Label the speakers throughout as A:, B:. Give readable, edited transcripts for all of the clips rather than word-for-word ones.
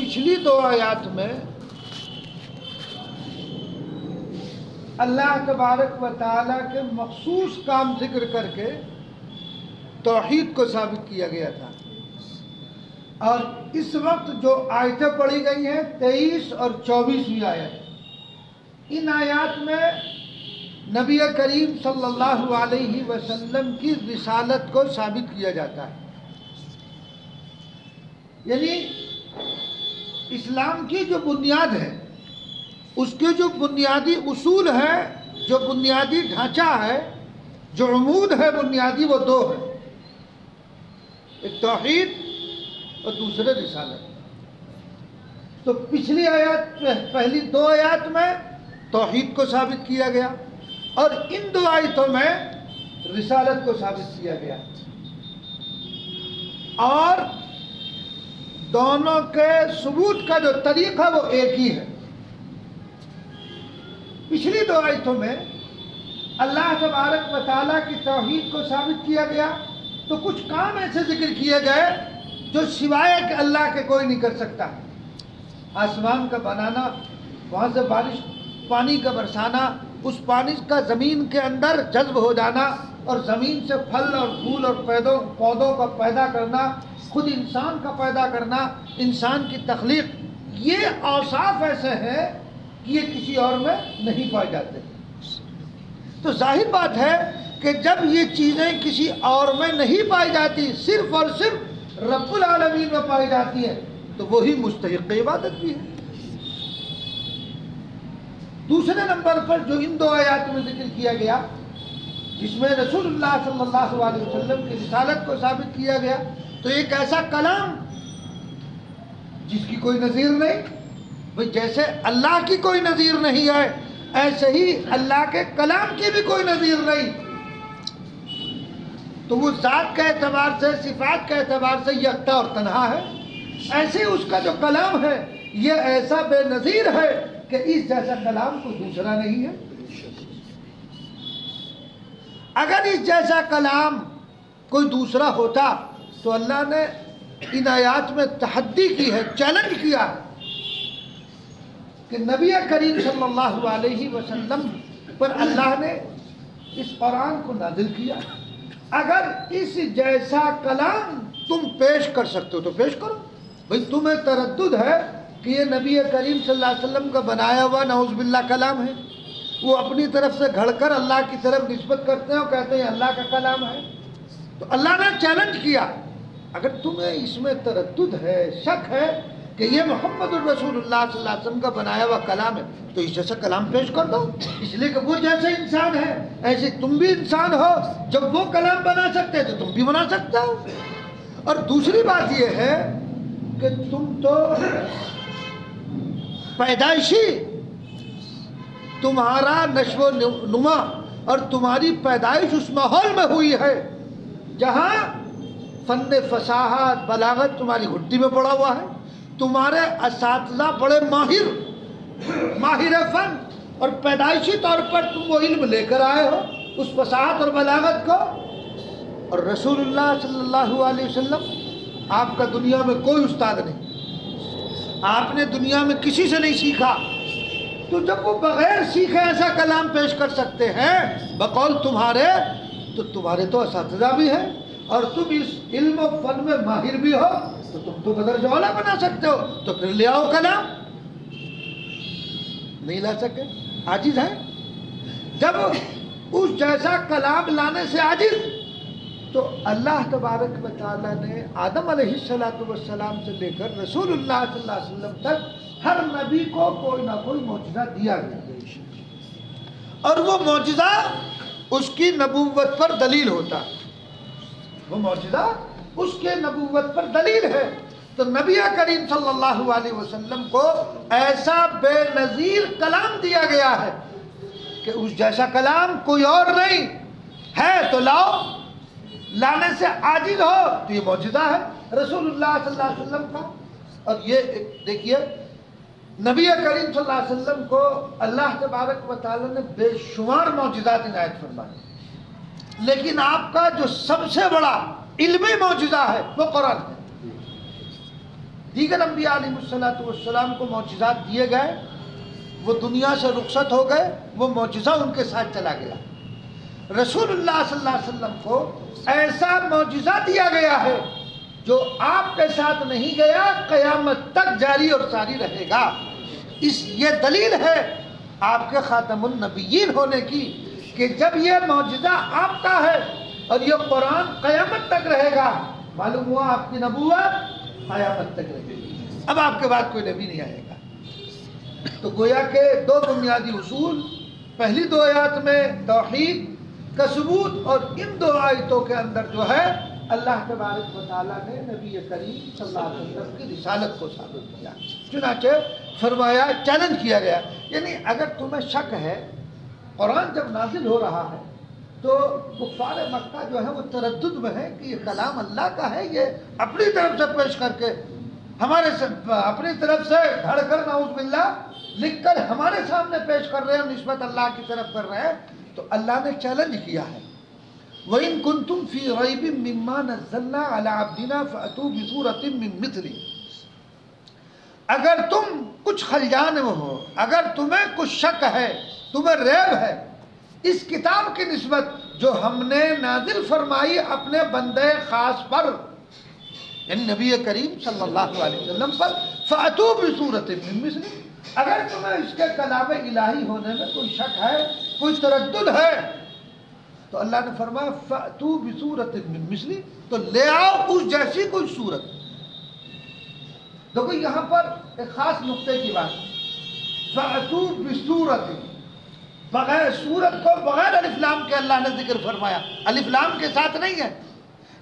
A: پچھلی 2 آیات میں اللہ تبارک و تعالیٰ کے مخصوص کام ذکر کر کے توحید کو ثابت کیا گیا تھا، اور اس وقت جو آیتیں پڑھی گئی ہیں 23 اور 24ویں آیت، ان آیات میں نبی کریم صلی اللہ علیہ وسلم کی رسالت کو ثابت کیا جاتا ہے، یعنی اسلام کی جو بنیاد ہے، اس کے جو بنیادی اصول ہے، جو بنیادی ڈھانچہ ہے، جو عمود ہے بنیادی، وہ 2 ہے، ایک توحید اور دوسرے رسالت۔ تو پچھلی آیات پہلی 2 آیات میں توحید کو ثابت کیا گیا، اور ان 2 آیتوں میں رسالت کو ثابت کیا گیا، اور دونوں کے ثبوت کا جو طریقہ وہ ایک ہی ہے۔ پچھلی 2 آیتوں میں اللہ تبارک و تعالیٰ کی توحید کو ثابت کیا گیا، تو کچھ کام ایسے ذکر کیے گئے جو سوائے کہ اللہ کے کوئی نہیں کر سکتا۔ آسمان کا بنانا، وہاں سے بارش پانی کا برسانا، اس پانی کا زمین کے اندر جذب ہو جانا، اور زمین سے پھل اور پھول اور پودوں کا پیدا کرنا، خود انسان کا پیدا کرنا، انسان کی تخلیق، یہ اوصاف ایسے ہیں کہ یہ کسی اور میں نہیں پائے جاتے۔ تو ظاہر بات ہے کہ جب یہ چیزیں کسی اور میں نہیں پائی جاتی، صرف اور صرف رب العالمین میں پائی جاتی ہے، تو وہی مستحق عبادت بھی ہے۔ دوسرے نمبر پر جو ان 2 آیات میں ذکر کیا گیا، جس میں رسول اللہ صلی اللہ علیہ وسلم کی رسالت کو ثابت کیا گیا، تو ایک ایسا کلام جس کی کوئی نظیر نہیں، بھئی جیسے اللہ کی کوئی نظیر نہیں ہے، ایسے ہی اللہ کے کلام کی بھی کوئی نظیر نہیں، تو وہ ذات کے اعتبار سے، صفات کے اعتبار سے یکتا اور تنہا ہے، ایسے اس کا جو کلام ہے یہ ایسا بے نظیر ہے کہ اس جیسا کلام کوئی دوسرا نہیں ہے۔ اگر اس جیسا کلام کوئی دوسرا ہوتا تو اللہ نے ان آیات میں تحدی کی ہے، چیلنج کیا ہے کہ نبی کریم صلی اللہ علیہ وسلم پر اللہ نے اس قرآن کو نازل کیا، اگر اس جیسا کلام تم پیش کر سکتے ہو تو پیش کرو۔ بھئی تمہیں تردد ہے کہ یہ نبی کریم صلی اللہ علیہ وسلم کا بنایا ہوا نعوذ باللہ کلام ہے، وہ اپنی طرف سے گھڑ کر اللہ کی طرف نسبت کرتے ہیں اور کہتے ہیں اللہ کا کلام ہے، تو اللہ نے چیلنج کیا، اگر تمہیں اس میں تردد ہے، شک ہے کہ یہ محمد الرسول اللہ صلی اللہ علیہ وسلم کا بنایا ہوا کلام ہے، تو اس جیسا کلام پیش کر دو، اس لیے کہ وہ جیسے انسان ہے ایسے تم بھی انسان ہو، جب وہ کلام بنا سکتے تو تم بھی بنا سکتے ہو۔ اور دوسری بات یہ ہے کہ تم تو پیدائشی، تمہارا نشو و نما اور تمہاری پیدائش اس ماحول میں ہوئی ہے جہاں فن فصاحت بلاغت تمہاری گھٹی میں پڑا ہوا ہے، تمہارے اساتذہ بڑے ماہر فن، اور پیدائشی طور پر تم وہ علم لے کر آئے ہو اس فصاحت اور بلاغت کو، اور رسول اللہ صلی اللہ علیہ وسلم آپ کا دنیا میں کوئی استاد نہیں، آپ نے دنیا میں کسی سے نہیں سیکھا، تو جب وہ بغیر سیکھے ایسا کلام پیش کر سکتے ہیں بقول تمہارے، تو تمہارے تو اساتذہ بھی ہیں اور تم اس علم و فن میں ماہر بھی ہو، تو تم تو بدر جولا بنا سکتے ہو، تو پھر لے آؤ کلام۔ نہیں لا سکے، عاجز ہے۔ جب اس جیسا کلام لانے سے عاجز، تو اللہ تبارک و تعالیٰ نے آدم علیہ السلام سے لے کر رسول اللہ صلی اللہ علیہ وسلم تک ہر نبی کو کوئی نہ کوئی معجزہ دیا گیا، اور وہ معجزہ اس کی نبوت پر دلیل ہوتا ہے، وہ معجزہ اس کے نبوت پر دلیل ہے۔ تو نبی کریم صلی اللہ علیہ وسلم کو ایسا بے نظیر کلام دیا گیا ہے کہ اس جیسا کلام کوئی اور نہیں ہے، تو لاؤ، لانے سے عاجز ہو تو یہ معجزہ ہے رسول اللہ صلی اللہ علیہ وسلم کا۔ اور یہ دیکھیے نبی کریم صلی اللہ علیہ وسلم کو اللہ تبارک و تعالیٰ نے بے شمار معجزات عنایت فرمائے، لیکن آپ کا جو سب سے بڑا علمی معجزہ ہے وہ قرآن ہے۔ دیگر انبیاء علیہ الصلوۃ والسلام کو معجزات دیے گئے، وہ دنیا سے رخصت ہو گئے، وہ معجزہ ان کے ساتھ چلا گیا۔ رسول اللہ صلی اللہ علیہ وسلم کو ایسا معجزہ دیا گیا ہے جو آپ کے ساتھ نہیں گیا، قیامت تک جاری اور ساری رہے گا۔ یہ دلیل ہے آپ کے خاتم النبیین ہونے کی کہ جب یہ معجزہ آپ کا ہے اور یہ قرآن قیامت تک رہے گا، معلوم ہوا آپ کی نبوت قیامت تک رہے گی، اب آپ کے بعد کوئی نبی نہیں آئے گا۔ تو گویا کہ دو بنیادی اصول، پہلی دو آیات میں توحید کا ثبوت، اور ان دو آیتوں کے اندر جو ہے اللہ تبارک و تعالیٰ نے نبی کریم صلی اللہ علیہ وسلم کی رسالت کو ثابت کیا۔ چنانچہ فرمایا، چیلنج کیا گیا، یعنی اگر تمہیں شک ہے، قرآن جب نازل ہو رہا ہے تو کفار مکہ جو ہے وہ تردد میں ہے کہ یہ کلام اللہ کا ہے، یہ اپنی طرف سے پیش کر کے اپنی طرف سے گھڑ کر نعوذ باللہ لکھ کر ہمارے سامنے پیش کر رہے ہیں، نسبت اللہ کی طرف کر رہے ہیں۔ تو اللہ نے چیلنج کیا ہے، وَإِن كُنتُمْ فِي رَيْبٍ مِّمَّا نَزَّلْنَا عَلَىٰ عَبْدِنَا فَأْتُوا بِسُورَةٍ مِّن مِّثْلِهِ، اگر تم کچھ خلجان میں ہو، اگر تمہیں کچھ شک ہے، تمہیں ریب ہے اس کتاب کی نسبت جو ہم نے نازل فرمائی اپنے بندے خاص پر، یعنی نبی کریم صلی اللہ علیہ وسلم پر، فَأْتُوا بِسُورَةٍ مِّن مِّثْلِهِ، اگر تمہیں اس کے کلام الہی ہونے میں کوئی شک ہے، کوئی تردد ہے، تو اللہ نے فرمایا فَأْتُوا بِسُورَةٍ مِّن مِّثْلِهِ، تو لے آؤ اس جیسی کوئی صورت۔ دیکھو یہاں پر ایک خاص نقطے کی بات، فَأْتُوا بِسُورَةٍ، بغیر سورت کو بغیر الف لام کے اللہ نے ذکر فرمایا، الف لام کے ساتھ نہیں ہے۔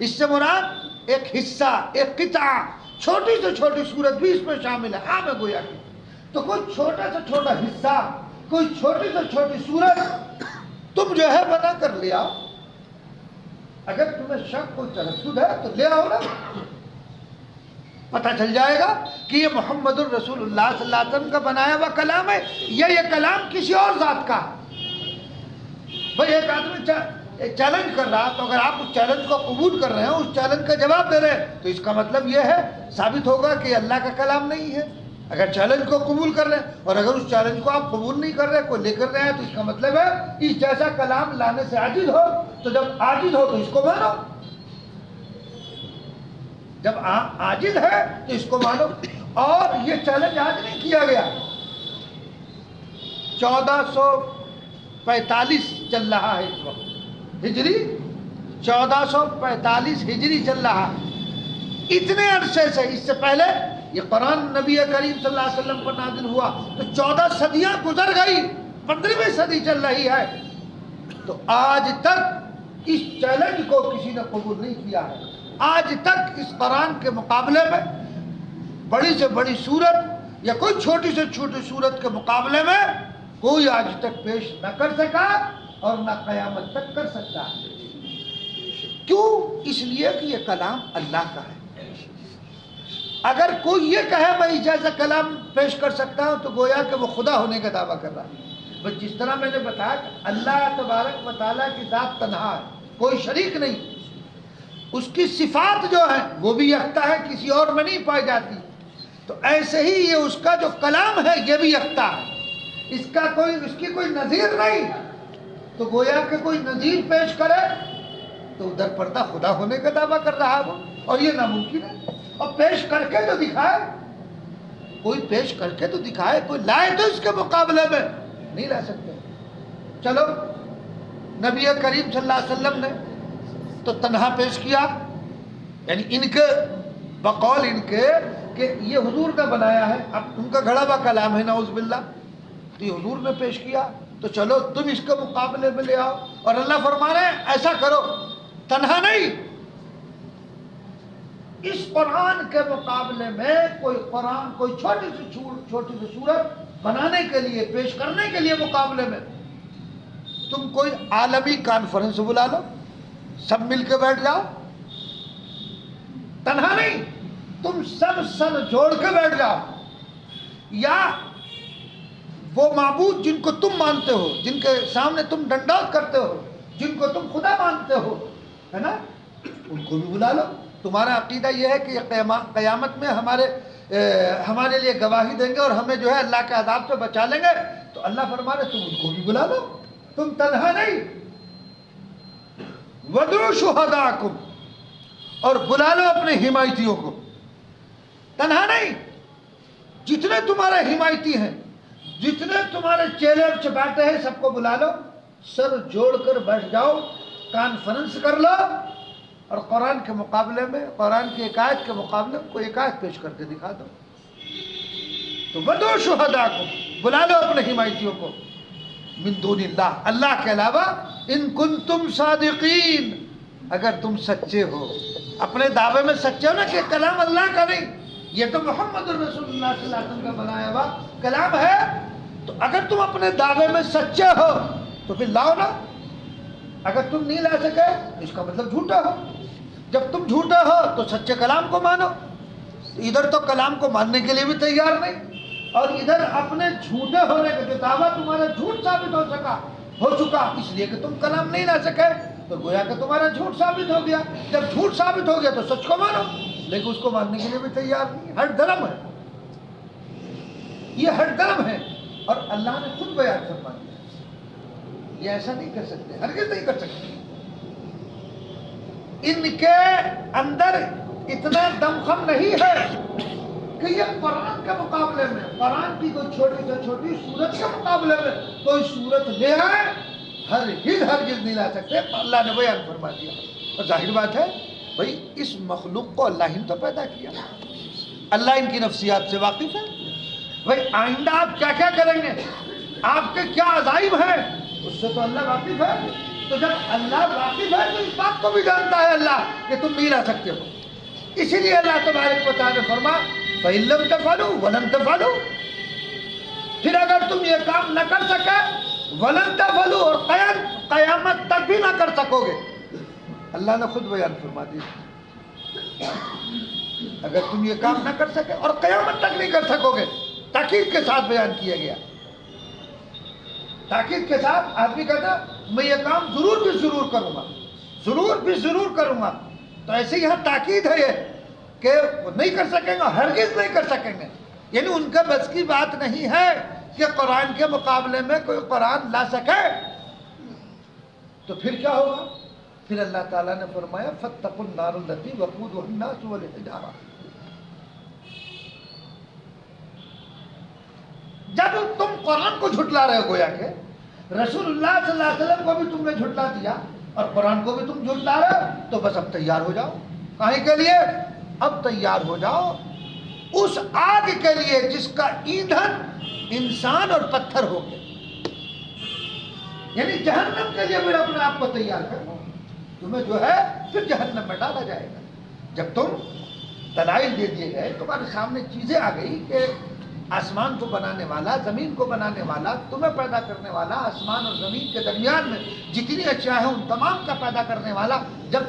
A: اس سے مراد ایک حصہ، ایک قطعہ، چھوٹی سے چھوٹی سورت بھی اس میں شامل ہے، عام ہے گویا کہ۔ تو کوئی چھوٹا سے چھوٹا حصہ، کوئی چھوٹی سے چھوٹی سورت تم جو ہے بنا کر لے آؤ، اگر تمہیں شک کوئی تردد ہے تو لے آؤ نا، پتہ چل جائے گا کہ یہ محمد الرسول اللہ صلی اللہ علیہ وسلم کا بنایا ہوا کلام ہے یا یہ کلام کسی اور ذات کا ہے۔ بھئی ایک آدمی چیلنج کر رہا، تو اگر آپ اس چیلنج کو قبول کر رہے ہیں، اس چیلنج کا جواب دے رہے ہیں، تو اس کا مطلب یہ ہے، ثابت ہوگا کہ یہ اللہ کا کلام نہیں ہے۔ اگر چیلنج کو قبول کر رہے ہیں اور اگر اس چیلنج کو آپ قبول نہیں کر رہے، کوئی لے کر رہے ہیں، تو اس کا مطلب ہے اس جیسا کلام لانے سے عاجز ہو، تو جب عاجز ہو تو اس کو مانو، جب عاجز ہے تو اس کو مانو۔ اور یہ چیلنج آج نہیں کیا گیا، 1445 چل رہا ہے اس وقت ہجری، 1445 ہجری چل رہا ہے۔ اتنے عرصے سے، اس سے پہلے یہ قرآن نبی کریم صلی اللہ علیہ وسلم پر نازل ہوا تو 14 صدیاں گزر گئی، 15ویں صدی چل رہی ہے، تو آج تک اس چیلنج کو کسی نے قبول نہیں کیا ہے۔ آج تک اس قرآن کے مقابلے میں بڑی سے بڑی صورت یا کوئی چھوٹی سے چھوٹی صورت کے مقابلے میں کوئی آج تک پیش نہ کر سکا اور نہ قیامت تک کر سکتا ہے۔ کیوں؟ اس لیے کہ یہ کلام اللہ کا ہے۔ اگر کوئی یہ کہے میں اس جیسا کلام پیش کر سکتا ہوں تو گویا کہ وہ خدا ہونے کا دعویٰ کر رہا ہے۔ بس جس طرح میں نے بتایا کہ اللہ تبارک و تعالیٰ کی ذات تنہا ہے، کوئی شریک نہیں، اس کی صفات جو ہیں وہ بھی یکتا ہے، کسی اور میں نہیں پائی جاتی، تو ایسے ہی یہ اس کا جو کلام ہے یہ بھی یکتا ہے، اس کی کوئی نظیر نہیں۔ تو گویا کہ کوئی نظیر پیش کرے تو ادھر پردہ خدا ہونے کا دعویٰ کر رہا ہے وہ، اور یہ ناممکن ہے۔ اور پیش کر کے تو دکھائے، کوئی پیش کر کے تو دکھائے، کوئی لائے تو اس کے مقابلے میں نہیں لا سکتے۔ چلو نبی کریم صلی اللہ علیہ وسلم نے تو تنہا پیش کیا، یعنی ان کے بقول ان کے کہ یہ حضور نے بنایا ہے، اب ان کا گھڑا ہوا کلام ہے نعوذ باللہ، تو یہ حضور نے پیش کیا، تو چلو تم اس کے مقابلے میں لے آؤ۔ اور اللہ فرما رہے ہیں ایسا کرو، تنہا نہیں، اس قرآن کے مقابلے میں کوئی قرآن، کوئی چھوٹی سی صورت بنانے کے لیے، پیش کرنے کے لیے مقابلے میں تم کوئی عالمی کانفرنس بلا لو، سب مل کے بیٹھ جاؤ، تنہا نہیں، تم سب جوڑ کے بیٹھ جاؤ، یا وہ معبود جن کو تم مانتے ہو، جن کے سامنے تم ڈنڈوت کرتے ہو، جن کو تم خدا مانتے ہو، ہے نا، ان کو بھی بلا لو۔ تمہارا عقیدہ یہ ہے کہ قیامت میں ہمارے ہمارے لیے گواہی دیں گے اور ہمیں جو ہے اللہ کے عذاب سے بچا لیں گے، تو اللہ فرما رہے تم ان کو بھی بلا لو، تم تنہا نہیں۔ وَادْعُوا شُهَدَاءَكُمْ، اور بلا لو اپنے حمایتیوں کو، تنہا نہیں، جتنے تمہارے حمایتی ہیں، جتنے تمہارے چہرے سے بیٹھے ہیں، سب کو بلا لو، سر جوڑ کر بیٹھ جاؤ، کانفرنس کر لو، اور قرآن کے مقابلے میں، قرآن کی ایک آیت کے مقابلے میں کوئی ایک آیت پیش کر کے دکھا دو۔ تو وَادْعُوا شُهَدَاءَكُمْ، بلا لو اپنے حمایتیوں کو، من دون اللہ، اللہ کے علاوہ، ان کنتم صادقین، اگر تم سچے ہو، اپنے دعوے میں سچے ہو نا کہ کلام اللہ کا نہیں، یہ تو محمد رسول اللہ صلی اللہ علیہ وسلم کا بنایا ہوا کلام ہے، تو اگر تم اپنے دعوے میں سچے ہو تو پھر لاؤ نا۔ اگر تم نہیں لا سکے اس کا مطلب جھوٹا ہو، جب تم جھوٹا ہو تو سچے کلام کو مانو۔ ادھر تو کلام کو ماننے کے لیے بھی تیار نہیں، اور ادھر اپنے جھوٹے ہونے کا جو دعویٰ تمہارا جھوٹ ثابت ہو چکا، اس لیے کہ تم کلام نہیں لا سکے، تو گویا کہ تمہارا جھوٹ ثابت ہو گیا۔ جب جھوٹ ثابت ہو گیا تو سچ کو مانو، لیکن اس کو ماننے کے لیے بھی تیار نہیں، ہٹ درم ہے، یہ ہٹ درم ہے، اور اللہ نے خود بیان فرما دیا یہ ایسا نہیں کر سکتے، ہرگز نہیں کر سکتے۔ ان کے اندر اتنا دمخم نہیں ہے کہ یہ قرآن کے مقابلے میں، قرآن کی کوئی چھوٹی سے چھوٹی سورت کے مقابلے میں کوئی سورت لے آئے، ہرگز نہیں لا سکتے، اللہ نے بیان فرما دیا۔ اور ظاہر بات ہے بھائی اس مخلوق کو اللہ ہی نے تو پیدا کیا، اللہ ان کی نفسیات سے واقف ہے۔ بھائی آئندہ آپ کیا کیا کریں گے، آپ کے کیا عزائم ہیں، اس سے تو اللہ واقف ہے۔ تو جب اللہ واقف ہے تو اس بات کو بھی جانتا ہے اللہ کہ تم نہیں لا سکتے ہو، اسی لیے اللہ تبارک و تعالیٰ نے فرمایا فَإِن لَّمْ تَفْعَلُوا وَلَن تَفْعَلُوا، پھر اگر تم یہ کام نہ کر سکے، وَلَن تَفْعَلُوا، اور قیامت تک بھی نہ کر سکو گے، اللہ نے خود بیان فرما دیا، اگر تم یہ کام نہ کر سکے اور قیامت تک نہیں کر سکو گے، تاکید کے ساتھ بیان کیا گیا، تاکید کے ساتھ۔ آدمی کہتا میں یہ کام ضرور بھی ضرور کروں گا، ضرور بھی ضرور کروں گا، تو ایسے یہاں تاکید ہے یہ کہ وہ نہیں کر سکیں گے، ہرگز نہیں کر سکیں گے، یعنی ان کا بس کی بات نہیں ہے کہ قرآن کے مقابلے میں کوئی قرآن لا سکے۔ تو پھر کیا ہوگا؟ پھر اللہ تعالیٰ نے فرمایا فَاتَّقُوا النَّارَ الَّتِي وَقُودُهَا النَّاسُ وَالْحِجَارَةُ، جب تم قرآن کو جھٹلا رہے ہو، گویا کہ رسول اللہ صلی اللہ علیہ وسلم کو بھی تم نے جھٹلا دیا اور قرآن کو بھی تم جھٹلا رہے ہو، تو بس اب تیار ہو جاؤ، کہیں کے لیے؟ اب تیار ہو جاؤ اس آگ کے لیے جس کا ایندھن انسان اور پتھر ہو گئے، یعنی جہنم کے لیے پھر اپنے آپ کو تیار کرو، تمہیں جو ہے پھر جہنم میں ڈالا جائے گا۔ جب تم دلائل دے دیے گئے، تمہارے سامنے چیزیں آ گئی کہ آسمان کو بنانے والا، زمین کو بنانے والا، تمہیں پیدا کرنے والا، آسمان اور زمین کے درمیان میں جتنی اشیاء ہیں ان تمام کا پیدا کرنے والا جب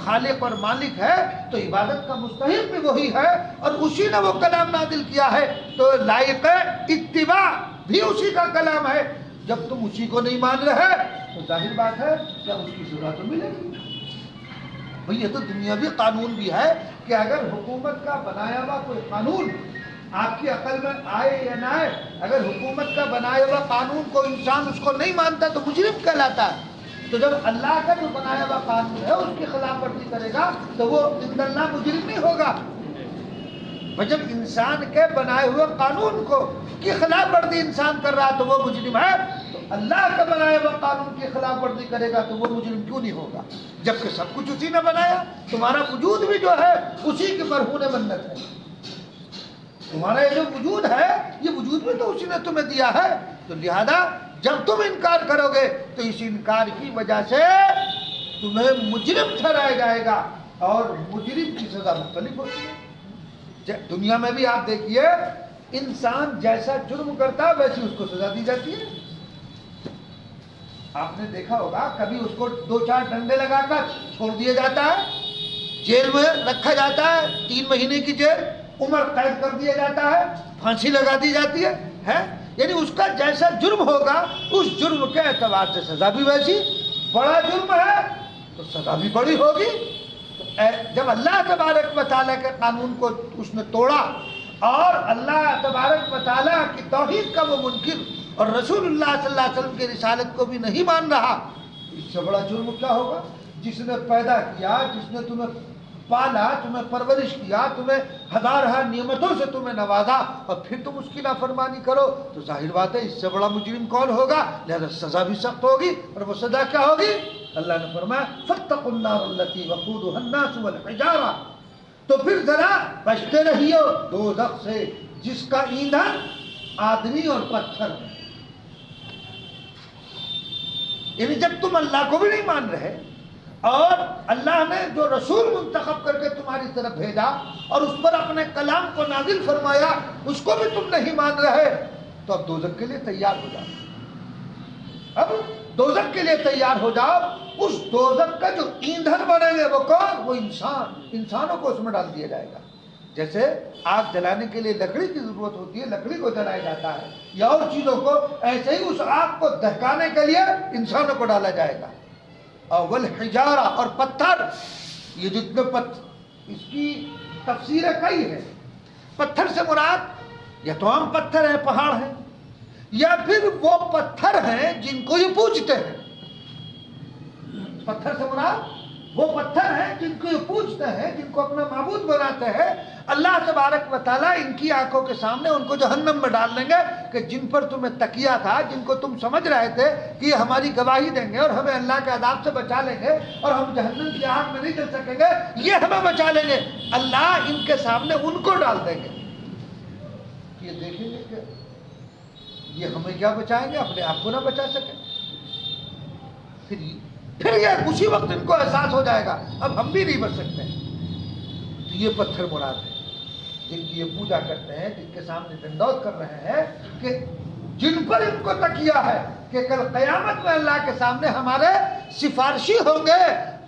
A: خالق اور مالک ہے تو عبادت کا مستحق بھی وہی ہے، اور اسی نے وہ کلام نازل کیا ہے، تو لائق اتباع بھی اسی کا کلام ہے۔ جب تم اسی کو نہیں مان رہے تو ظاہر بات ہے کہ اس کی سزا تو ملے گی۔ بھئی یہ تو دنیاوی قانون بھی ہے کہ اگر حکومت کا بنایا ہوا کوئی قانون آپ کی عقل میں آئے یا نہ آئے، اگر حکومت کا بنایا ہوا قانون کو انسان اس کو نہیں مانتا تو مجرم کہلاتا ہے، تو جب اللہ کا جو بنایا ہوا قانون ہے اس کی خلاف ورزی کرے گا تو وہ عند اللہ مجرم نہیں ہوگا۔ جب انسان کے بنائے ہوئے قانون کو کی خلاف ورزی انسان کر رہا تو وہ مجرم ہے، تو اللہ کا بنایا ہوا قانون کی خلاف ورزی کرے گا تو وہ مجرم کیوں نہیں ہوگا؟ جبکہ سب کچھ اسی نے بنایا، تمہارا وجود بھی جو ہے اسی کی مرہون منت ہے، تمہارا یہ جو وجود ہے یہ وجود بھی تو اسی نے تمہیں دیا ہے، تو لہذا جب تم انکار کرو گے تو اس انکار کی وجہ سے تمہیں مجرم ٹھہرایا جائے گا، اور مجرم کی سزا مختلف ہوتی ہے۔ دنیا میں بھی آپ دیکھیے انسان جیسا جرم کرتا ہے ویسی اس کو سزا دی جاتی ہے۔ آپ نے دیکھا ہوگا کبھی اس کو 2-4 ڈنڈے لگا کر چھوڑ دیا جاتا ہے، جیل میں رکھا جاتا ہے، 3 مہینے کی جیل، عمر قید کر دیا جاتا ہے، پھانسی لگا دی جاتی ہے، یعنی اس کا جیسا جرم ہوگا اس جرم کے اعتبار سے سزا بھی ویسی، بڑا جرم ہے تو سزا بھی بڑی ہوگی۔ جب اللہ تبارک و تعالیٰ کے قانون کو اس نے توڑا اور اللہ تبارک و تعالیٰ کی توحید کا وہ منکر اور رسول اللہ صلی اللہ علیہ وسلم کی رسالت کو بھی نہیں مان رہا، اس سے بڑا جرم کیا ہوگا؟ جس نے پیدا کیا، جس نے تمہیں پالا، تمہیں پرورش کیا، تمہیں ہزارہ نعمتوں سے تمہیں نوازا، اور پھر تم اس کی نافرمانی کرو، تو ظاہر بات ہے اس سے بڑا مجرم کون ہوگا؟ لہذا سزا بھی سخت ہوگی، اور وہ سزا کیا ہوگی؟ اللہ نے فرمایا فاتقوا النار التي وقودها الناس والحجارہ، تو پھر ذرا بچتے رہیے دوزخ سے جس کا ایندھن آدمی اور پتھر ہے۔ یعنی جب تم اللہ کو بھی نہیں مان رہے اور اللہ نے جو رسول منتخب کر کے تمہاری طرف بھیجا اور اس پر اپنے کلام کو نازل فرمایا اس کو بھی تم نہیں مان رہے، تو اب دوزخ کے لیے تیار ہو جاؤ۔ اب دوزخ کے لیے تیار ہو جاؤ۔ اس دوزخ کا جو ایندھن بنے گے وہ کون؟ وہ انسانوں کو اس میں ڈال دیا جائے گا۔ جیسے آگ جلانے کے لیے لکڑی کی ضرورت ہوتی ہے، لکڑی کو جلایا جاتا ہے یا اور چیزوں کو، ایسے ہی اس آگ کو دہکانے کے لیے انسانوں کو ڈالا جائے گا۔ اور والحجارہ، اور پتھر، یہ جتنے پتھر، اس کی تفسیریں کئی ہیں۔ پتھر سے مراد یا تو عام پتھر ہیں، پہاڑ ہیں، یا پھر وہ پتھر ہیں جن کو یہ پوجتے ہیں۔ پتھر سے مراد وہ پتھر ہیں جن کو یہ پوجتے ہیں، جن کو اپنا معبود بناتے ہیں۔ اللہ تبارک و تعالیٰ ان کی آنکھوں کے سامنے ان کو جہنم میں ڈال دیں گے کہ جن پر تمہیں تکیہ تھا، جن کو تم سمجھ رہے تھے کہ یہ ہماری گواہی دیں گے اور ہمیں اللہ کے عذاب سے بچا لیں گے اور ہم جہنم کی آگ میں نہیں جل سکیں گے، یہ ہمیں بچا لیں گے، اللہ ان کے سامنے ان کو ڈال دیں گے۔ یہ دیکھیں گے کہ یہ ہمیں کیا بچائیں گے، اپنے آپ کو نہ بچا سکیں۔ پھر یہ اسی وقت ان کو احساس ہو جائے گا اب ہم بھی نہیں بچ سکتے۔ تو یہ پتھر مراد ہے جن کی یہ پوجا کرتے ہیں، جن کے سامنے ڈنڈوت کر رہے ہیں، کہ جن پر ان کو تکیہ ہے کہ کل قیامت میں اللہ کے سامنے ہمارے سفارشی ہوں گے،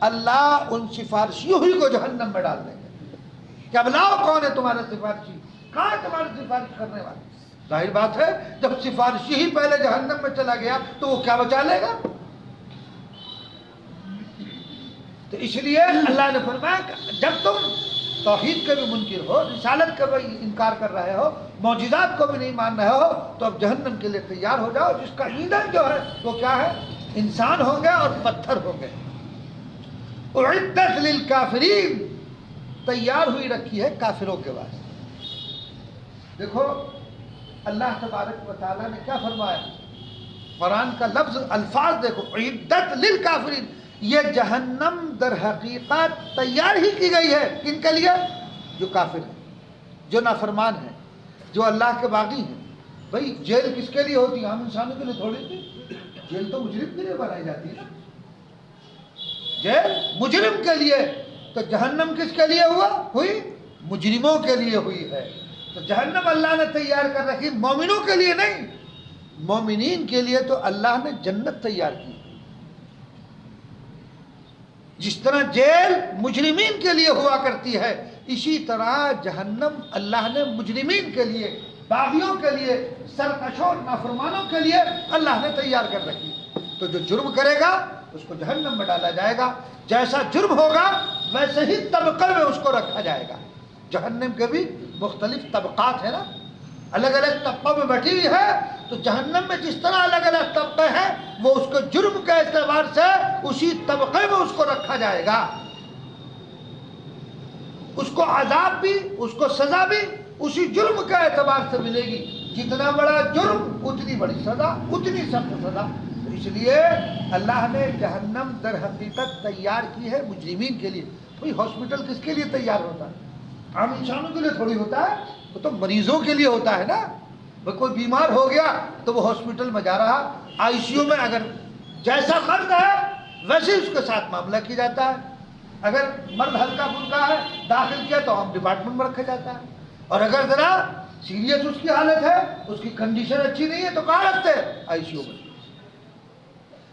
A: اللہ ان سفارشیوں ہی کو جہنم میں ڈال دیں گے کہ اب لاؤ کون ہے تمہارے سفارشی، کہاں ہے تمہارے سفارش کرنے والے؟ ظاہر بات ہے جب سفارشی ہی پہلے جہنم میں چلا گیا تو وہ کیا بچا لے گا؟ تو اس لیے اللہ نے فرمایا کہ جب تم توحید کے بھی منکر ہو، رسالت کا بھی انکار کر رہے ہو، معجزات کو بھی نہیں مان رہے ہو، تو اب جہنم کے لیے تیار ہو جاؤ جس کا ایندھن جو ہے وہ کیا ہے؟ انسان ہوں گے اور پتھر ہوں گے۔ اعدت للکافرین، تیار ہوئی رکھی ہے کافروں کے واسطے۔ دیکھو اللہ تبارک و تعالیٰ نے کیا فرمایا، قرآن کا لفظ الفاظ دیکھو، اعدت للکافرین، یہ جہنم در حقیقت تیار ہی کی گئی ہے کن کے لیے؟ جو کافر ہیں، جو نافرمان ہیں، جو اللہ کے باغی ہیں۔ بھئی جیل کس کے لیے ہوتی ہے؟ عام انسانوں کے لیے تھوڑی تھی، جیل تو مجرم کے لیے بنائی جاتی ہے، جیل مجرم کے لیے، تو جہنم کس کے لیے ہوئی؟ مجرموں کے لیے ہوئی ہے۔ تو جہنم اللہ نے تیار کر رکھی، مومنوں کے لیے نہیں، مومنین کے لیے تو اللہ نے جنت تیار کی۔ جس طرح جیل مجرمین کے لیے ہوا کرتی ہے، اسی طرح جہنم اللہ نے مجرمین کے لیے، باغیوں کے لیے، سرکشوں نافرمانوں کے لیے اللہ نے تیار کر رکھی۔ تو جو جرم کرے گا اس کو جہنم میں ڈالا جائے گا، جیسا جرم ہوگا ویسے ہی طبقے میں اس کو رکھا جائے گا۔ جہنم کے بھی مختلف طبقات ہیں نا، الگ الگ طبقوں میں بیٹھی ہوئی ہے، تو جہنم میں جس طرح الگ الگ طبقے ہیں وہ اس کو جرم کے اعتبار سے اسی طبقے میں اس کو رکھا جائے گا، اس کو عذاب بھی، اس کو سزا بھی اسی جرم کے اعتبار سے ملے گی۔ جتنا بڑا جرم اتنی بڑی سزا، اتنی سخت سزا۔ تو اس لیے اللہ نے جہنم در حقیقت تیار کی ہے مجرمین کے لیے۔ بھئی ہاسپٹل کس کے لیے تیار ہوتا ہے؟ عام انسانوں کے لیے تھوڑی ہوتا ہے، وہ تو مریضوں کے لیے ہوتا ہے نا۔ کوئی بیمار ہو گیا تو وہ ہاسپٹل میں جا رہا، آئی سی یو میں اگر جیسا مرد ہے ویسے اس کے ساتھ معاملہ کیا جاتا ہے۔ اگر مرد ہلکا پھلکا ہے داخل کیا تو عام ڈپارٹمنٹ میں رکھا جاتا ہے، اور اگر ذرا سیریس اس کی حالت ہے، اس کی کنڈیشن اچھی نہیں ہے تو کہاں رکھتے ہیں؟ آئی سی یو میں۔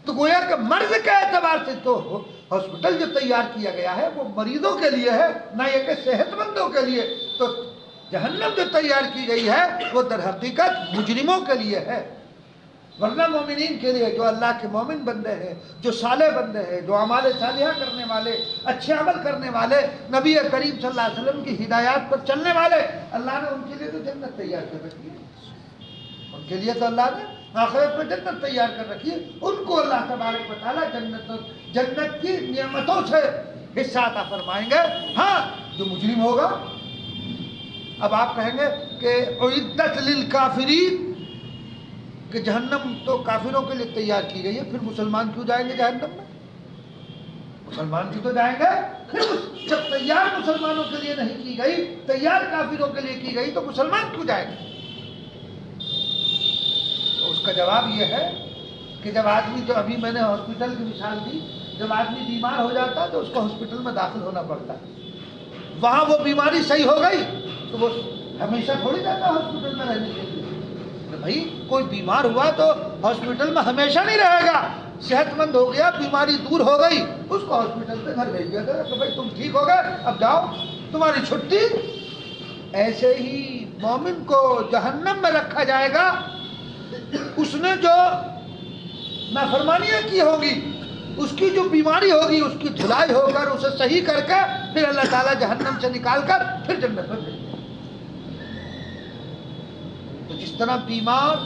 A: تو گویا کہ مرض کے اعتبار سے تو ہاسپٹل جو تیار کیا گیا ہے وہ مریضوں کے لیے ہے، نہ یہ کہ صحت مندوں کے لیے۔ تو جہنم جو تیار کی گئی ہے وہ در حقیقت مجرموں کے لیے ہے۔ ورنہ مومنین کے لیے جو اللہ کے مومن بندے ہیں، جو صالح بندے ہیں، جو اعمال صالحہ کرنے والے، اچھے عمل کرنے والے، نبی کریم صلی اللہ علیہ وسلم کی ہدایات پر چلنے والے، اللہ نے ان کے لیے تو جنت تیار کر رکھی ہے۔ ان کے لیے تو اللہ نے آخرت میں جنت تیار کر رکھی ہے، ان کو اللہ تبارک و تعالیٰ جنت کی نعمتوں سے حصہ عطا فرمائیں گے۔ ہاں جو مجرم ہوگا، اب آپ کہیں گے کہ اعدت للکافرین، کہ جہنم تو کافروں کے لیے تیار کی گئی ہے، پھر مسلمان کیوں جائیں گے جہنم میں؟ مسلمان کیوں تو جائیں گے؟ پھر جب تیار مسلمانوں کے لیے نہیں کی گئی، تیار کافروں کے لیے کی گئی، تو مسلمان کیوں جائیں گے؟ تو اس کا جواب یہ ہے کہ جب آدمی، تو ابھی میں نے ہاسپٹل کی مثال دی، جب آدمی بیمار ہو جاتا ہے تو اس کو ہاسپٹل میں داخل ہونا پڑتا ہے، وہاں وہ بیماری صحیح ہو گئی تو وہ ہمیشہ تھوڑی جاتا ہے ہاسپٹل میں رہنے کے لیے۔ بھائی کوئی بیمار ہوا تو ہاسپٹل میں ہمیشہ نہیں رہے گا، صحت مند ہو گیا، بیماری دور ہو گئی، اس کو ہاسپٹل سے گھر بھیج دیا گیا کہ بھائی تم ٹھیک ہو گئے، اب جاؤ تمہاری چھٹی۔ ایسے ہی مومن کو جہنم میں رکھا جائے گا، اس نے جو نافرمانیاں کی ہوگی، اس کی جو بیماری ہوگی، اس کی دھلائی ہو کر اسے صحیح کر کے پھر اللہ تعالیٰ جہنم سے نکال کر پھر جنت میں بھیج دے۔ تو جس طرح بیمار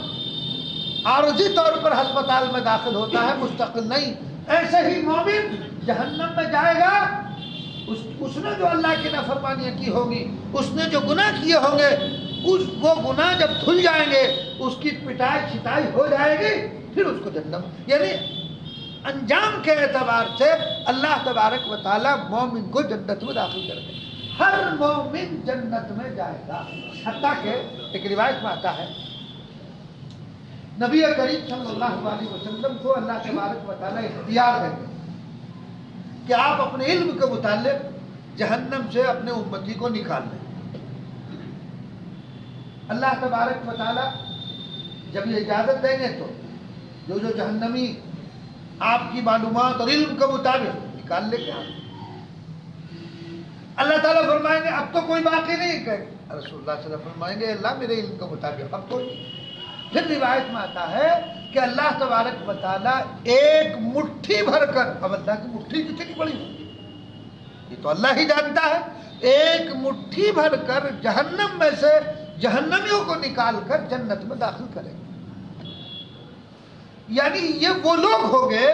A: عارضی طور پر ہسپتال میں داخل ہوتا ہے، مستقل نہیں، ایسے ہی مومن جہنم میں جائے گا، اس نے جو اللہ کی نافرمانیاں کی ہوگی، اس نے جو گناہ کیے ہوں گے، وہ گناہ جب دھل جائیں گے، اس کی پٹائی چھتائی ہو جائے گی، پھر اس کو جہنم، یعنی انجام کے اعتبار سے اللہ تبارک و تعالیٰ مومن کو جنت میں داخل کر دے۔ ہر مومن جنت میں جائے گا، حتیٰ کہ ایک روایت میں آتا ہے نبی کریم صلی اللہ علیہ وسلم کو اللہ تبارک و تعالیٰ اختیار دیتے کہ آپ اپنے علم کے متعلق جہنم سے اپنے امتی کو نکال لیں۔ اللہ تبارک و تعالیٰ جب یہ اجازت دیں گے تو جو جہنمی آپ کی معلومات اور علم کے مطابق نکال لے کے آپ، اللہ تعالیٰ فرمائیں گے اب تو کوئی باقی نہیں، کہ رسول اللہ صلی اللہ علیہ وسلم فرمائیں گے اللہ میرے علم کے مطابق اب کوئی نہیں۔ پھر روایت میں آتا ہے کہ اللہ تبارک و تعالیٰ ایک مٹھی بھر کر، اب اللہ کی مٹھی کتنی بڑی ہوگی یہ تو اللہ ہی جانتا ہے، ایک مٹھی بھر کر جہنم میں سے جہنمیوں کو نکال کر جنت میں داخل کرے گا۔ یعنی یہ وہ لوگ ہوں گے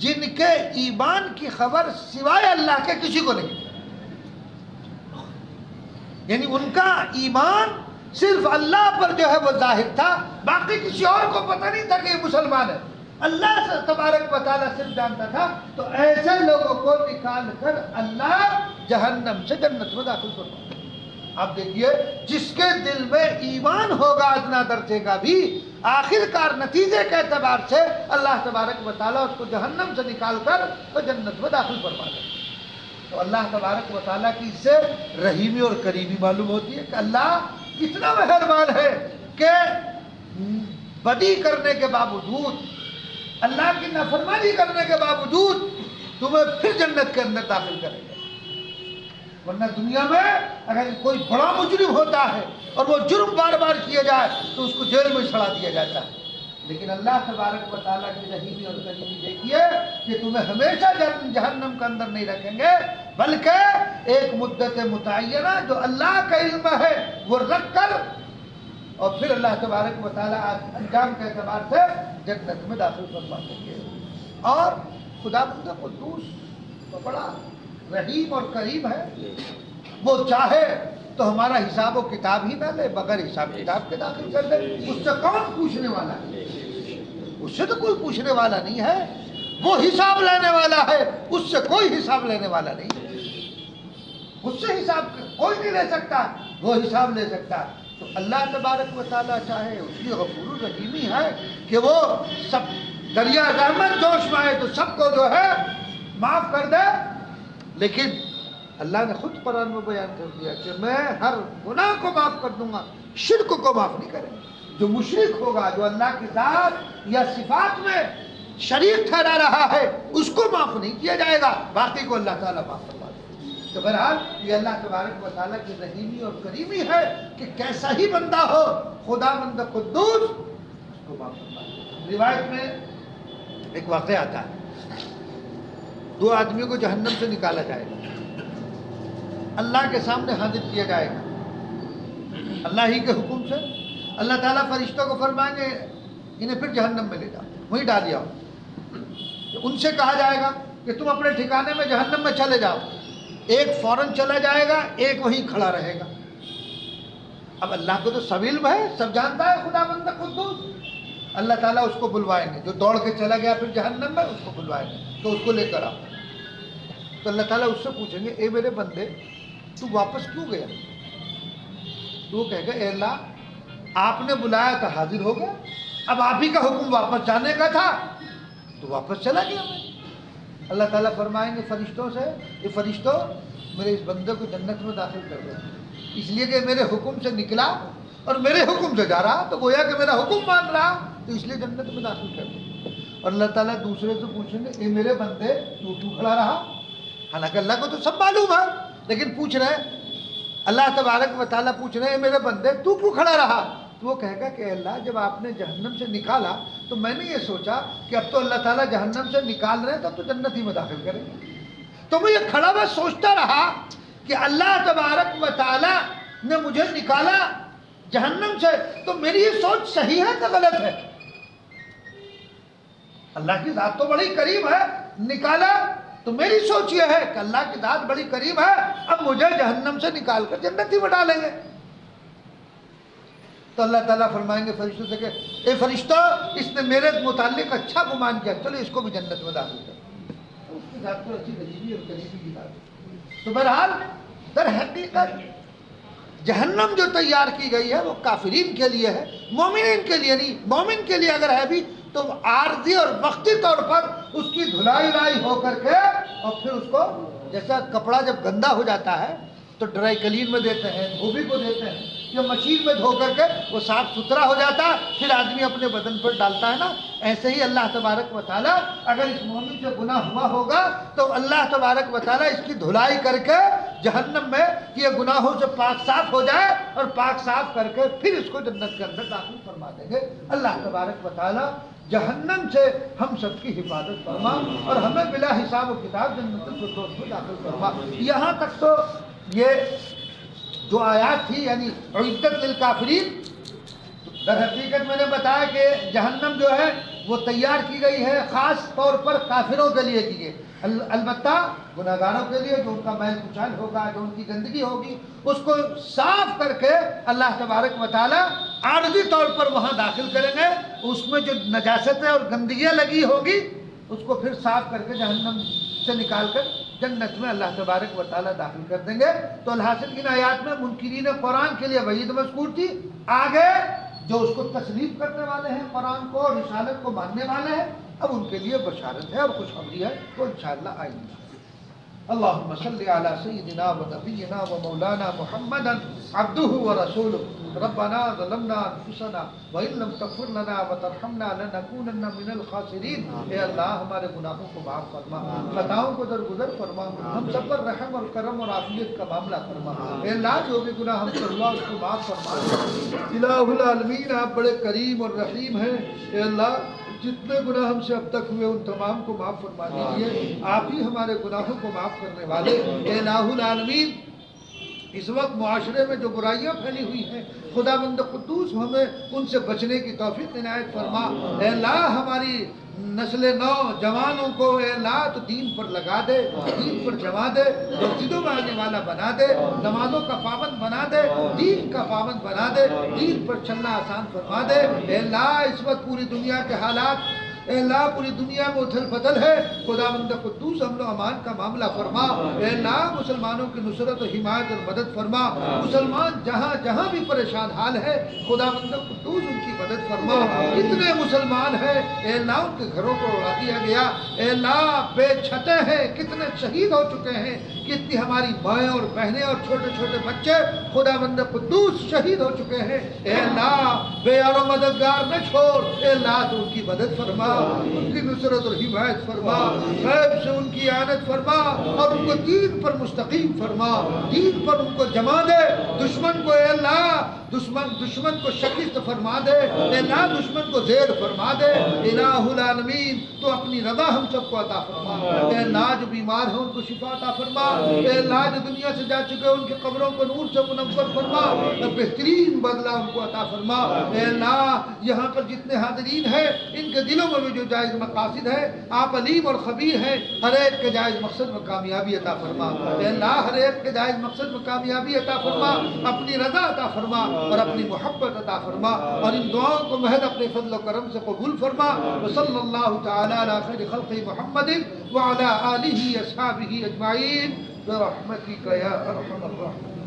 A: جن کے ایمان کی خبر سوائے اللہ کے کسی کو نہیں، یعنی ان کا ایمان صرف اللہ پر جو ہے وہ ظاہر تھا، باقی کسی اور کو پتہ نہیں تھا کہ یہ مسلمان ہے، اللہ سے تبارک و تعالیٰ صرف جانتا تھا۔ تو ایسے لوگوں کو نکال کر اللہ جہنم سے جنت میں داخل کرتا ہے۔ آپ دیکھیے جس کے دل میں ایمان ہوگا ادنا درجے کا بھی، آخر کار نتیجے کے اعتبار سے اللہ تبارک و تعالیٰ اس کو جہنم سے نکال کر تو جنت میں داخل فرما دے۔ تو اللہ تبارک و تعالیٰ کی اس سے رحیمی اور کریمی معلوم ہوتی ہے کہ اللہ کتنا مہربان ہے کہ بدی کرنے کے باوجود، اللہ کی نافرمانی کرنے کے باوجود تمہیں پھر جنت کے اندر داخل کرے گا۔ ورنہ دنیا میں اگر کوئی بڑا مجرم ہوتا ہے اور وہ جرم بار بار کیا جائے تو اس کو جیل میں چھڑا دیا جاتا ہے، لیکن اللہ تبارک و تعالیٰ کی رحیمی اور کریمی دیکھیے کہ تمہیں ہمیشہ جہنم کے اندر نہیں رکھیں گے، بلکہ ایک مدت متعینہ جو اللہ کا علم ہے وہ رکھ کر اور پھر اللہ تبارک و تعالیٰ انجام کے اعتبار سے جنت میں داخل فرما دیں گے۔ اور خداوند قدوس تو بڑا رحیم اور کریم ہے، وہ چاہے تو ہمارا حساب و کتاب ہی نہ لے، بغیر حساب کتاب کے داخل کر دے۔ اس سے کون پوچھنے والا ہے؟ اس سے تو کوئی پوچھنے والا نہیں ہے، وہ حساب لینے والا ہے، اس سے کوئی حساب لینے والا نہیں ہے۔ اس سے حساب کوئی نہیں لے سکتا، وہ حساب لے سکتا۔ تو اللہ تبارک و تعالیٰ چاہے، اس کی غفور الرحیمی ہے کہ وہ سب دریا رحمت جوش میں آئے تو سب کو جو ہے معاف کر دے، لیکن اللہ نے خود قرآن میں بیان کر دیا کہ میں ہر گناہ کو معاف کر دوں گا، شرک کو معاف نہیں کریں گے۔ جو مشرک ہوگا، جو اللہ کی ذات یا صفات میں شریک ٹھہرا رہا ہے، اس کو معاف نہیں کیا جائے گا، باقی کو اللہ تعالیٰ معاف فرما دے گا۔ تو بہرحال یہ اللہ تبارک و تعالیٰ کی رحیمی اور کریمی ہے کہ کیسا ہی بندہ ہو، خدا بند قدوس اس کو معاف فرما دے گا۔ روایت میں ایک واقعہ آتا ہے، دو آدمیوں کو جہنم سے نکالا جائے گا، اللہ کے سامنے حاضر کیا جائے گا، اللہ ہی کے حکم سے اللہ تعالیٰ فرشتوں کو فرمائیں گے انہیں پھر جہنم میں لے جاؤ، وہیں ڈال جاؤ۔ ان سے کہا جائے گا کہ تم اپنے ٹھکانے میں جہنم میں چلے جاؤ، ایک فوراً چلا جائے گا، ایک وہیں کھڑا رہے گا۔ اب اللہ کو تو سب علم ہے، سب جانتا ہے خدا بندہ قدوس، اللہ تعالیٰ اس کو بلوائیں گے، جو دوڑ کے چلا گیا پھر جہنم میں اس کو بلوائیں گے تو اس کو لے کر آؤ۔ تو اللہ تعالیٰ اس سے پوچھیں گے اے میرے بندے تو واپس کیوں گیا؟ تو وہ کہے گا اے اللہ آپ نے بلایا تھا حاضر ہو گیا، اب آپ ہی کا حکم واپس جانے کا تھا تو واپس چلا گیا میں۔ اللہ تعالیٰ فرمائیں گے فرشتوں سے یہ فرشتوں میرے اس بندے کو جنت میں داخل کر دو، اس لیے کہ میرے حکم سے نکلا اور میرے حکم سے جا رہا تو گویا کہ میرا حکم مان رہا تو اس لیے جنت میں داخل کر دو۔ اور اللہ تعالیٰ دوسرے سے پوچھیں گے اے میرے بندے تو کیوں کھڑا رہا؟ حالانکہ اللہ کو تو سب معلوم ہے لیکن پوچھ رہے ہیں، اللہ تبارک و تعالیٰ پوچھ رہے ہیں میرے بندے تو کیوں کھڑا رہا؟ تو وہ کہے گا کہ اللہ جب آپ نے جہنم سے نکالا تو میں نے یہ سوچا کہ اب تو اللہ تعالیٰ جہنم سے نکال رہے ہیں تب تو جنت ہی میں داخل کریں گے، تو میں یہ کھڑا ہوا سوچتا رہا کہ اللہ تبارک و تعالیٰ نے مجھے نکالا جہنم سے تو میری یہ سوچ صحیح ہے کہ غلط ہے؟ اللہ کی ذات تو بڑی قریب ہے، نکالا تو میری سوچ یہ ہے کہ اللہ کی ذات بڑی قریب ہے، اب مجھے جہنم سے نکال کر جنت ہی میں ڈالیں گے۔ تو اللہ تعالیٰ فرمائیں گے فرشتوں سے کہ اے فرشتوں اس نے میرے متعلق اچھا گمان کیا، چلو اس کو بھی جنت میں داخل کر۔ اس کی ذات تو اچھی غریبی اور قریبی کی ذات ہے۔ تو بہرحال در حقیقت جہنم جو تیار کی گئی ہے وہ کافرین کے لیے ہے، مومنین کے لیے نہیں۔ مومن کے لیے اگر ہے بھی تو عارضی اور وقتی طور پر اس کی دھلائی اڑائی ہو کر کے اور پھر اس کو جیسا کپڑا جب گندا ہو جاتا ہے تو ڈرائی کلین میں دیتے ہیں، دھوبی کو دیتے ہیں، یا مشین میں دھو کر کے وہ صاف ستھرا ہو جاتا ہے پھر آدمی اپنے بدن پر ڈالتا ہے نا، ایسے ہی اللہ تبارک و تعالیٰ اگر اس مومن سے گناہ ہوا ہوگا تو اللہ تبارک و تعالیٰ اس کی دھلائی کر کے جہنم میں کہ یہ گناہوں سے پاک صاف ہو جائے اور پاک صاف کر کے پھر اس کو جنت کے اندر داخل فرما دیں گے۔ اللہ تبارک و تعالیٰ جہنم سے ہم سب کی حفاظت فرما اور ہمیں بلا حساب و کتاب جنت الفردوس میں داخل فرما۔ یہاں تک تو یہ جو آیات تھی یعنی عدت للکافرین، در حقیقت میں نے بتایا کہ جہنم جو ہے وہ تیار کی گئی ہے خاص طور پر کافروں کے لیے کی گئی، البتہ گناہ گاروں کے لیے جو ان کا میل کچیل ہوگا، جو ان کی گندگی ہوگی اس کو صاف کر کے اللہ تبارک و تعالیٰ عارضی طور پر وہاں داخل کریں گے، اس میں جو نجاستیں اور گندگیاں لگی ہوگی اس کو پھر صاف کر کے جہنم سے نکال کر جنت میں اللہ تبارک و تعالیٰ داخل کر دیں گے۔ تو الحاصل ان آیات میں منکرین قرآن کے لیے وعید مذکور تھی، آگے جو اس کو تسلیم کرنے والے ہیں قرآن کو اور رسالت کو ماننے والے ہیں اب ان کے لیے بشارت ہے اور خوشخبری ہے، وہ انشاءاللہ آئیں گے۔ اللہم صلی علی سیدنا و نبینا و مولانا محمد عبدہ و رسولہ ربنا ظلمنا انفسنا وان لم تغفر لنا وترحمنا لنکونن من الخاسرین۔ اے اللہ ہمارے گناہوں کو معاف فرما، خطاؤں کو درگزر فرما، ہم سب پر رحم اور کرم اور عافیت کا معاملہ فرما۔ اے اللہ جو بھی گناہ ہم سے ہوا اس کو معاف فرما۔ الہ العالمین آپ بڑے کریم اور رحیم ہیں، اے اللہ جتنے گناہ ہم سے اب تک ہوئے ان تمام کو معاف فرما دیجیے، آپ ہی ہمارے گناہوں کو معاف کرنے والے۔ اے الہ العالمین اس وقت معاشرے میں جو برائیاں پھیلی ہوئی ہیں خدا بند قدوس ہمیں ان سے بچنے کی توفیق عنایت فرما۔ اے اللہ ہماری نسل نو جوانوں کو اے اللہ تو دین پر لگا دے، دین پر جما دے، مسجدوں میں آنے والا بنا دے، نمازوں کا پابند بنا دے، دین کا پابند بنا دے، دین پر چلنا آسان فرما دے۔ اے اللہ اس وقت پوری دنیا کے حالات اے اللہ پوری دنیا میں اتھل پتل ہے، خدا بند قدوس امن و امان کا معاملہ فرما۔ اے اللہ مسلمانوں کی نصرت و حمایت اور مدد فرما، مسلمان جہاں جہاں بھی پریشان حال ہے خدا بند قدوس ان کی مدد فرما۔ کتنے مسلمان ہیں اے اللہ ان کے گھروں کو اڑا دیا گیا، اے اللہ بے چھتے ہیں، کتنے شہید ہو چکے ہیں، کتنی ہماری مائیں اور بہنیں اور چھوٹے چھوٹے بچے خدا بند قدوس شہید ہو چکے ہیں۔ اے اللہ بے یار و مددگار نہ چھوڑ، اے اللہ تو ان کی مدد فرما، ان کی نصرت اور حمایت فرما، غیب سے ان کی اعانت فرما اور ان کو دین پر مستقیم فرما، دین پر ان کو جما دے۔ دشمن کو اے اللہ دشمن کو شکست فرما دے، اے اللہ دشمن کو زیر فرما دے، الہ العالمین تو اپنی رضا ہم سب کو عطا فرما، اے اللہ جو بیمار ہیں ان کو شفا عطا فرما، اے اللہ جو دنیا سے جا چکے ان کی قبروں کو نور سے منور فرما اور بہترین بدلہ ان کو عطا فرما، اے اللہ یہاں پر جتنے حاضرین ہیں ان کے دلوں میں بھی جو جائز مقاصد ہے آپ علیم اور خبیر ہیں، ہر ایک کے جائز مقصد میں کامیابی عطا فرما، اے اللہ ہر ایک کے جائز مقصد میں کامیابی عطا فرما، اپنی رضا عطا فرما اور اپنی محبت عطا فرما، اور ان دعاؤں کو محض اپنے فضل و کرم سے قبول فرما، وصلی اللہ تعالی علی خیر خلق محمد وعلی آلہ اصحابہ اجمعین برحمتک یا ارحم الراحمین۔